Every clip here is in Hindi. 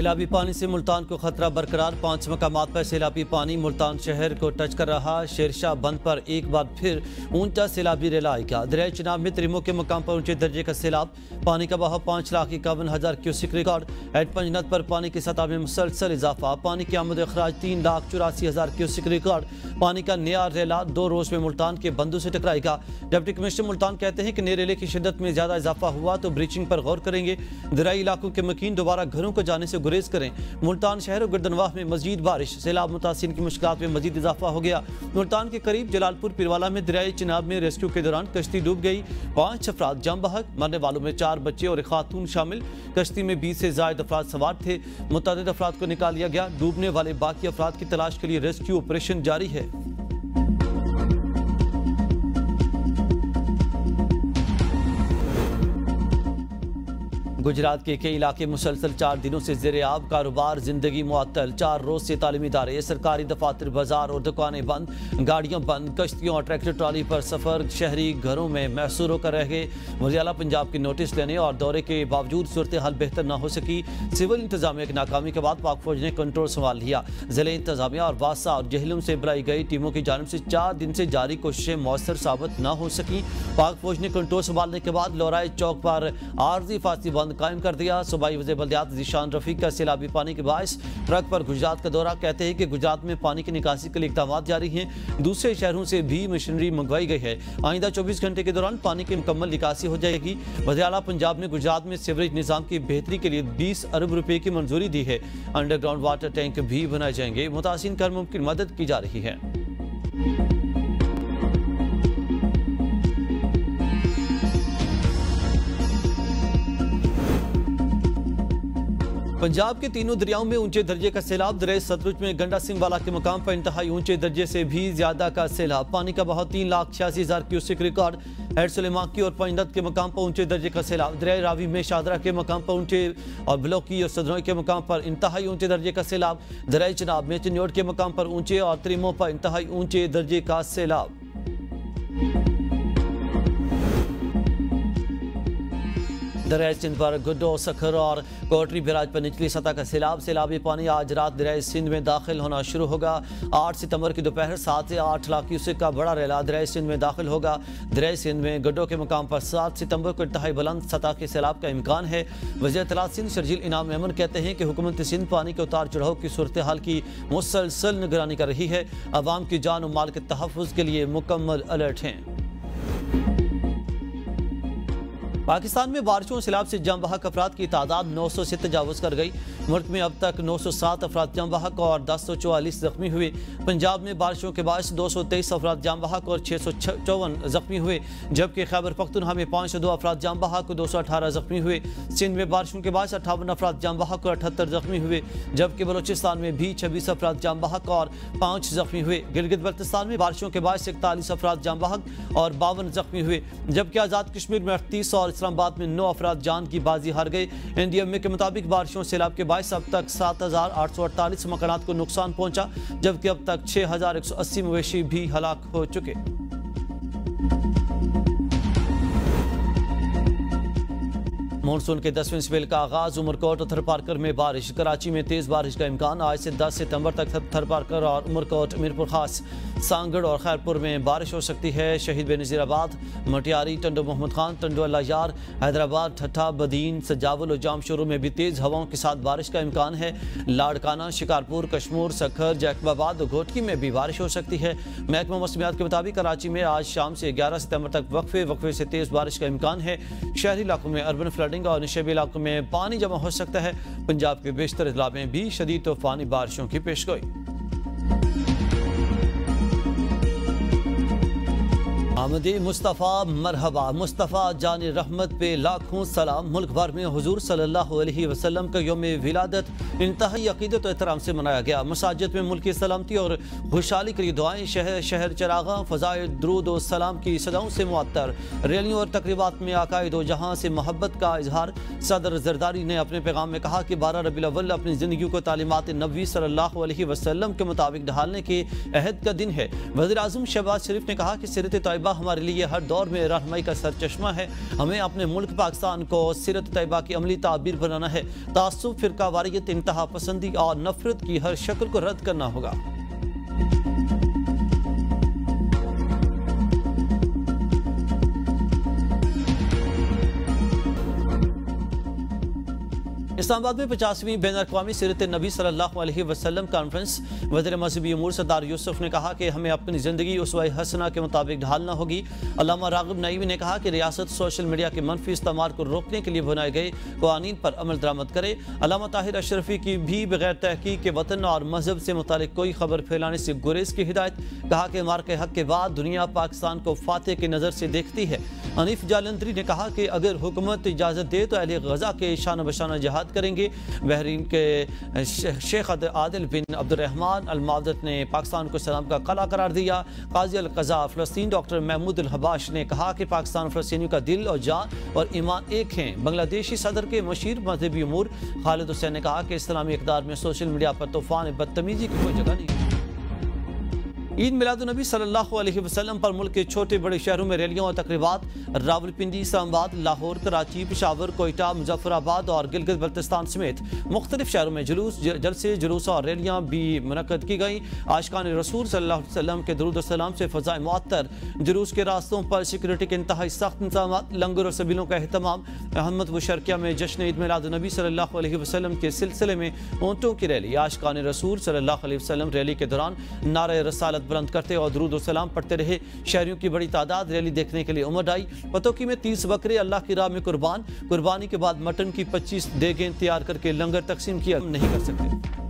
सैलाबी पानी से मुल्तान को खतरा बरकरार। 5 मकामात पर सैलाबी पानी मुल्तान शहर को टच कर रहा। शेरशाह बंद पर एक बार फिर ऊंचा सैलाबी रेला आएगा। दरिया चिनाब में त्रिमो के मकाम पर ऊंचे दर्जे का सैलाब। पानी का बहाव 5,51,000 क्यूसिक रिकॉर्ड। एट पंजनत पर पानी की सतह में मुसलसल इजाफा। पानी की आमद अखराज 3,84,000 क्यूसिक रिकॉर्ड। पानी का नया रेला 2 रोज में मुल्तान के बंदों से टकराएगा। डिप्टी कमिश्नर मुल्तान कहते हैं कि नए रेले की शिद्दत में ज्यादा इजाफा हुआ तो ब्रीचिंग पर गौर करेंगे। दरियाई इलाकों के मकीन दोबारा घरों को जाने से गुरेज करें। मुल्तान शहर और गिरदनवाह में मजीद बारिश। सैलाब मुतासिरीन की मुश्किलात में मजीद इजाफा हो गया। मुल्तान के करीब जलालपुर पिरवाला में दरियाई चिनाब में रेस्क्यू के दौरान कश्ती डूब गई। 5 अफराद जाम बहक। मरने वालों में 4 बच्चे और एक खातून शामिल। कश्ती में 20 से ज्यादा अफराद सवार थे। मुतअद्दिद अफराद को निकाल लिया गया। डूबने वाले बाकी अफराद की तलाश के लिए रेस्क्यू ऑपरेशन जारी है। गुजरात के कई इलाके मुसलसल 4 दिनों से ज़ेरे आब। कारोबार जिंदगी मुअत्तल। 4 रोज से तालीमी इदारे, सरकारी दफातर, बाजार और दुकानें बंद। गाड़ियां बंद। कश्तियों और ट्रैक्टर ट्राली पर सफर। शहरी घरों में महसूर होकर रह गए। वज़ीर-ए-आला पंजाब के नोटिस लेने और दौरे के बावजूद सूरत हाल बेहतर न हो सकी। सिविल इंतजामिया की नाकामी के बाद पाक फौज ने कंट्रोल संभाल लिया। ज़िले इंतजामिया और वासा और जहलम से बुलाई गई टीमों की जानिब से 4 दिन से जारी कोशिशें मौसर साबित न हो सकी। पाक फौज ने कंट्रोल संभालने के बाद लोराई चौक पर आर्जी फासी बंद कायम कर दिया। सूबाई वज़ीर बल्दियात ज़ीशान रफीक का सैलाबी पानी के बायस ट्रक पर गुजरात का दौरा। कहते हैं कि गुजरात में पानी की निकासी के लिए इक़दाम जारी हैं। दूसरे शहरों से भी मशीनरी मंगवाई गई है। आइंदा 24 घंटे के दौरान पानी की मुकम्मल निकासी हो जाएगी। वज़ीर-ए-आला पंजाब ने गुजरात में सीवरेज निज़ाम की बेहतरी के लिए 20 अरब रुपए की मंजूरी दी है। अंडरग्राउंड वाटर टैंक भी बनाए जाएंगे। मुतासिरीन को हर मुमकिन मदद की जा रही है। पंजाब के तीनों दरियाओं में ऊंचे दर्जे का सैलाब। दरिया सतलुज में गंडा सिंह वाला के मकाम पर इंतहाई ऊंचे दर्जे से भी ज्यादा का सैलाब। पानी का बहाव 3,86,000 क्यूसिक रिकॉर्ड। हेड सुलेमान की और पंजनत के मकाम पर ऊंचे दर्जे का सैलाब। दरिया रावी में शादरा के मकाम पर ऊंचे और ब्लॉकी और सदरोई के मकाम पर इंतहाई ऊंचे दर्जे का सैलाब। दरिया चिनाब में चिन्योट के मकाम पर ऊंचे और त्रिमो पर इंतहाई ऊंचे दर्जे का सैलाब। दरिया सिंध पर गुड्डो, सखर और कोटरी बैराज पर निचली सतह का सैलाब। सैलाबी पानी आज रात दरिया सिंध में दाखिल होना शुरू होगा। 8 सितंबर की दोपहर 7 से 8 लाख क्यूसेक का बड़ा रेला दरिया सिंध में दाखिल होगा। दरिया सिंध में गुड्डो के मकाम पर 7 सितंबर को इंतहाई बुलंद सतह के सैलाब का इम्कान है। वज़ीर इत्तलात सिंध शर्जील इनाम मेमन कहते हैं कि हुकूमत सिंध पानी के उतार चढ़ाव की सूरत हाल की मुसलसल निगरानी कर रही है। अवाम की जान और माल के तहफ़्फ़ुज़ के लिए मुकम्मल अलर्ट हैं। पाकिस्तान में बारिशों और सैलाब से जाम बहक अफराद की तादाद 900 से तजावुज़ कर गई। मुल्क में अब तक 907 अफराद जाम बहक और 1044 जख्मी हुए। पंजाब में बारिशों के बायस 223 अफराद जाम बहक और 654 जख्मी हुए, जबकि खैबर पख्तूनख्वा में 502 अफराद जाम बहक और 218 जख्मी हुए। सिंध में बारिशों के बायस 58 अफराद जाम बहक और 78 जख्मी हुए, जबकि बलोचिस्तान में भी 26 अफराद जाम बहक और 5 जख्मी हुए। गिलगित बल्तिस्तान में बारिशों के बायस 41 अफराद जाम बहक और 52 जख्मी हुए, जबकि आज़ाद कश्मीर में 38 और इस्लामाबाद में 9 अफराद जान की बाजी हार गए। एनडीएमए के मुताबिक बारिशों सैलाब के बायस अब तक 7,848 मकानात को नुकसान पहुंचा, जबकि अब तक 6,180 मवेशी भी हलाक हो चुके। मानसून के 10वें स्पेल का आगाज। उमरकोट और थरपारकर में बारिश। कराची में तेज बारिश का इम्कान। आज से 10 सितंबर तक थरपारकर और उमरकोट, मीरपुर खास, सांगड़ और खैरपुर में बारिश हो सकती है। शहीद बेनज़ीराबाद, मटियारी, टंडो मोहम्मद खान, टंडो अल्लायार, हैदराबाद, ठट्ठा, बदीन, सजावल और जामशोरों में भी तेज हवाओं के साथ बारिश का इम्कान है। लाड़काना, शिकारपुर, कश्मूर, सखर, जैकबाबाद और घोटकी में भी बारिश हो सकती है। महकमा मौसमियात के मुताबिक कराची में आज शाम से 11 सितंबर तक वक्फे से तेज बारिश का इम्कान है। शहरी इलाकों में अर्बन फ्लडिंग और निशेबी इलाकों में पानी जमा हो सकता है। पंजाब के बेशतर इलाकों में भी शदीद तूफानी बारिशों की पेशगोई। आमदे मुस्तफ़ा मरहबा। मुस्तफ़ा जान रहमत पे लाखों सलाम। मुल्क भर में हुजूर सल्लल्लाहु अलैहि वसल्लम का यौम विलादत इंतहाई अक़ीदत और एहतराम से मनाया गया। मसाजिद में मुल्क की सलामती और खुशहाली के लिए दुआएं। शहर शहर चरागा फ़ज़ाए दुरूद और सलाम की सदाओं से मुअत्तर। रैलियों और तकरीबात में आकाए दो जहां से मोहब्बत का इजहार। सदर ज़रदारी ने अपने पैगाम में कहा कि 12 रबीउल अव्वल अपनी ज़िंदगी को तालीमात नबी सल्लल्लाहु अलैहि वसल्लम के मुताबिक ढालने के अहद का दिन है। वज़ीर आज़म शहबाज शरीफ ने कहा कि सीरत तैयबा अल्लाह हमारे लिए हर दौर में रहनुमाई का सरचश्मा है। हमें अपने मुल्क पाकिस्तान को सीरत तैयबा की अमली ताबीर बनाना है। तासुब, फिरका वारियत, इंतहा पसंदी और नफरत की हर शक्ल को रद्द करना होगा। इस्लामाबाद में 50वीं बैन-अ-क़वामी सीरत नबी सल्लल्लाहु अलैहि वसल्लम कॉन्फ्रेंस। वज़ीर मज़हबी उमूर सरदार यूसुफ ने कहा कि हमें अपनी ज़िंदगी उसवा हसना के मुताबिक ढालना होगी। अल्लामा राग़िब नईमी ने कहा कि रियासत सोशल मीडिया के मनफी इस्तेमाल को रोकने के लिए बनाए गए क़वानीन पर अमल दरामद करे। अल्लामा ताहिर अशरफी की भी बगैर तहक़ीक़ के वतन और मजहब से मुतालिक कोई खबर फैलाने से गुरेज की हिदायत। कहा कि मार्के हक के बाद दुनिया पाकिस्तान को फातह की नज़र से देखती है। हनीफ जालंधरी ने कहा कि अगर हुकूमत इजाज़त दे तो अहले गज़ा के शान बशाना जहाद करेंगे। बहरीन के शेख आदिल बिन अब्दुर्रहमान अल मावदत ने पाकिस्तान को इस्लाम का कला करार दिया। काजी अल क़ज़ा फ़लस्तीन डॉक्टर महमूद अल हबाश ने कहा कि पाकिस्तान फ़लस्तीनियों का दिल और जान और ईमान एक हैं। बांग्लादेशी सदर के मशीर मजहबी उमूर खालिद हुसैन ने कहा कि इस्लामी इक़दार में सोशल मीडिया पर तूफ़ान बदतमीज़ी की कोई जगह नहीं। ईद मिलादुन्नबी सल्लल्लाहु अलैहि वसल्लम पर मुल्क के छोटे बड़े शहरों में रैलियों और तकरीबात। रावलपिंडी, इस्लामाबाद, लाहौर, कराची, पेशावर, कोयटा, मुजफ्फराबाद और गिलगित बल्तिस्तान समेत मुख्तलिफ शहरों में जलसे, जुलूस और रैलियाँ भी मुनक़्क़द की गई। आशिकान रसूल सल्लल्लाहु अलैहि वसल्लम के दुरूद सलाम से फ़ज़ाए मुअत्तर। जुलूस के रास्तों पर सिक्योरिटी के इंतहाई सख्त इंतज़ाम। लंगर और सबीलों का अहतमाम। अहमद मुशर्किया में जश्न ईद मिलादुन्नबी सल्लल्लाहु अलैहि वसल्लम के सिलसिले में ऊँटों की रैली। आशिकान रसूल सल्लल्लाहु अलैहि वसल्लम रैली के दौरान नारे रसालत बुलंद करते और दुरूद सलाम पढ़ते रहे। शहरियों की बड़ी तादाद रैली देखने के लिए उमड़ आई। पतोकी में 30 बकरे अल्लाह की राह में कुर्बान। कुर्बानी के बाद मटन की 25 देगें तैयार करके लंगर तकसीम किया नहीं कर सकते।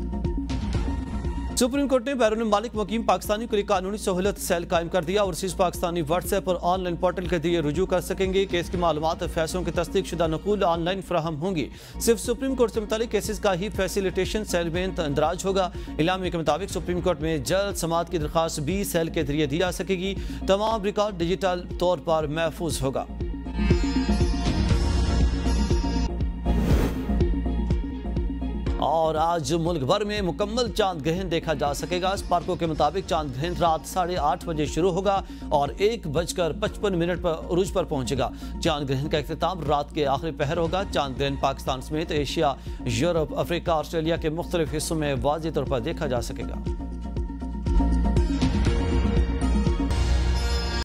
सुप्रीम कोर्ट ने बैरून मालिक मुकीम पाकिस्तानी के लिए कानूनी सहूलत सेल कायम कर दिया। ओवरसीज पाकिस्तानी व्हाट्सएप और ऑनलाइन पोर्टल के जरिए रुजू कर सकेंगे। केस की मालूमात और फैसलों की तस्दीक शुदा नकूल ऑनलाइन फराहम होंगी। सिर्फ सुप्रीम कोर्ट से मुतालिक केसेस का ही फैसिलिटेशन सेल में इंदराज होगा। इलामी के मुताबिक सुप्रीम कोर्ट में जल्द समाअत की दरख्वास्त भी सेल के जरिए दी जा सकेगी। तमाम रिकॉर्ड डिजिटल तौर पर महफूज होगा। और आज मुल्क भर में मुकम्मल चांद ग्रहण देखा जा सकेगा। स्पार्को के मुताबिक चांद ग्रहण रात 8:30 बजे शुरू होगा और 1:55 पर उरूज पर पहुंचेगा। चांद ग्रहण का इख्तिताम रात के आखिरी पहर होगा। चांद ग्रहण पाकिस्तान समेत एशिया, यूरोप, अफ्रीका, ऑस्ट्रेलिया के मुख्तलिफ हिस्सों में वाज़ेह तौर पर देखा जा सकेगा।